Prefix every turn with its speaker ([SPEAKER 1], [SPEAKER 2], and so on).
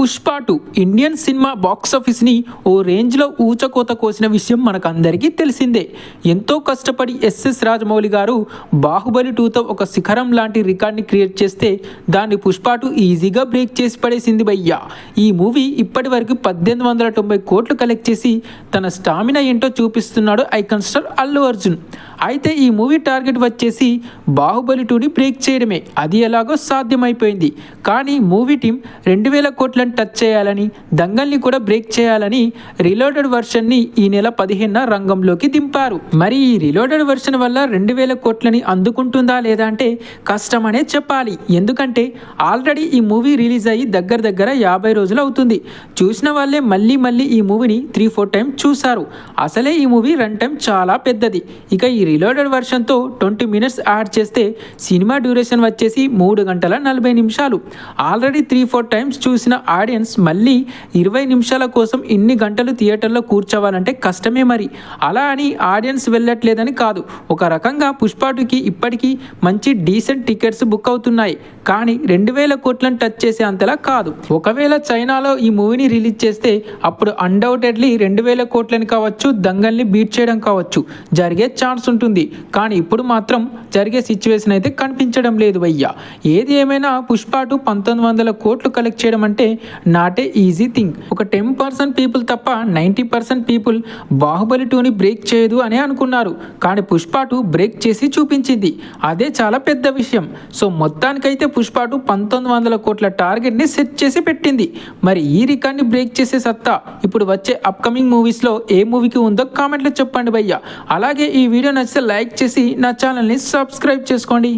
[SPEAKER 1] Pushpa 2 Indian cinema బాక్సాఫీస్ని ఓ రేంజ్లో ఊచకోత కోసిన విషయం మనకందరికీ తెలిసిందే. ఎంతో కష్టపడి ఎస్ఎస్ రాజమౌళి గారు బాహుబలి 2తో ఒక శిఖరం లాంటి రికార్డ్ని క్రియేట్ చేస్తే దాన్ని పుష్ప 2 ఈజీగా బ్రేక్ చేసి పడేసింది భయ్యా. ఈ మూవీ ఇప్పటి వరకు 1890 కోట్లు కలెక్ట్ చేసి తన స్టామినా ఏంటో చూపిస్తున్నాడు ఐకాన్ స్టార్ అల్లు అర్జున్. అయితే ఈ మూవీ టార్గెట్ వచ్చేసి బాహుబలి 2ని బ్రేక్ చేయడమే. అది ఎలాగో సాధ్యమైపోయింది. కానీ మూవీ టీం 2000 కోట్లను టచ్ చేయాలని, దంగల్ని కూడా బ్రేక్ చేయాలని రిలోడెడ్ వర్షన్ని ఈ నెల 15న రంగంలోకి దింపారు. మరి ఈ రిలోడెడ్ వర్షన్ వల్ల 2000 కోట్లని అందుకుంటుందా లేదా అంటే కష్టమనే చెప్పాలి. ఎందుకంటే ఆల్రెడీ ఈ మూవీ రిలీజ్ అయ్యి దగ్గర 50 రోజులు అవుతుంది. చూసిన వాళ్ళే మళ్ళీ ఈ మూవీని 3-4 టైమ్స్ చూశారు. అసలే ఈ మూవీ రన్ టైం చాలా పెద్దది. ఇక ఈ రిలోడెడ్ వర్షన్తో 20 మినిట్స్ యాడ్ చేస్తే సినిమా డ్యూరేషన్ వచ్చేసి 3 గంటల 40 నిమిషాలు. ఆల్రెడీ 3-4 టైమ్స్ చూసిన ఆడియన్స్ మళ్ళీ 20 నిమిషాల కోసం ఇన్ని గంటలు థియేటర్లో కూర్చోవాలంటే కష్టమే. మరి అలా అని ఆడియన్స్ వెళ్ళట్లేదని కాదు. ఒక రకంగా పుష్ప 2కి ఇప్పటికీ మంచి డీసెంట్ టికెట్స్ బుక్ అవుతున్నాయి. కానీ 2000 కోట్లను టచ్ చేసే అంతలా కాదు. ఒకవేళ చైనాలో ఈ మూవీని రిలీజ్ చేస్తే అప్పుడు అన్డౌటెడ్లీ 2000 కోట్లని కావచ్చు, దంగల్ని బీట్ చేయడం కావచ్చు జరిగే ఛాన్స్ ఉంటుంది. కానీ ఇప్పుడు మాత్రం జరిగే సిచ్యువేషన్ అయితే కనిపించడం లేదు భయ్యా. ఏది ఏమైనా పుష్ప 2 1900 కోట్లు కలెక్ట్ చేయడం అంటే నాట్ ఏ ఈజీ థింగ్. ఒక 10% పీపుల్ తప్ప 90% పీపుల్ బాహుబలి 2ని బ్రేక్ చేయదు అని అనుకున్నారు. కానీ పుష్ప 2 బ్రేక్ చేసి చూపించింది. అదే చాలా పెద్ద విషయం. సో మొత్తానికైతే పుష్ప 2 1900 కోట్ల టార్గెట్ని సెట్ చేసి పెట్టింది. మరి ఈ రికార్డ్ని బ్రేక్ చేసే సత్తా ఇప్పుడు వచ్చే అప్కమింగ్ మూవీస్లో ఏ మూవీకి ఉందో కామెంట్లో చెప్పండి భయ్యా. అలాగే ఈ వీడియో నచ్చితే లైక్ చేసి నా ఛానల్ని సబ్స్క్రైబ్ చేసుకోండి.